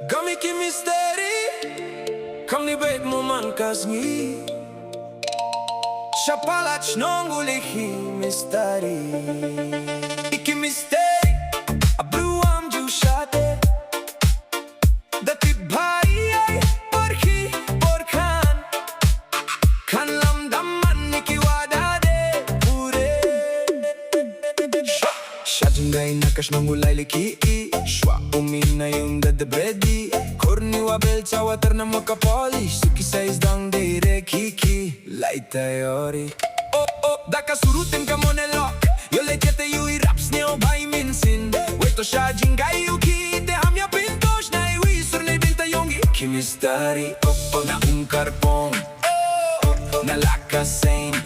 Kam I mistary, kam ni bet mu man kazni Shapalać nonguli mistary Iki mistary, a bluam jushate Da ti bhai ai porhi porkhan Khan lam damman iki wada de pure Shajingai nakash nongulai liki Shwa umina yung dadabredi Korni wa belcha water na makapolish Suki size dang de kiki Laita yori Oh oh daka surutin ka mo nelok Yo lejete yu I raps ne obay minsin Weto shajingai yu kite Hamya pintosh na iwi surne bilta yung Iki mistary Oh oh na un karpong Oh oh na lakasain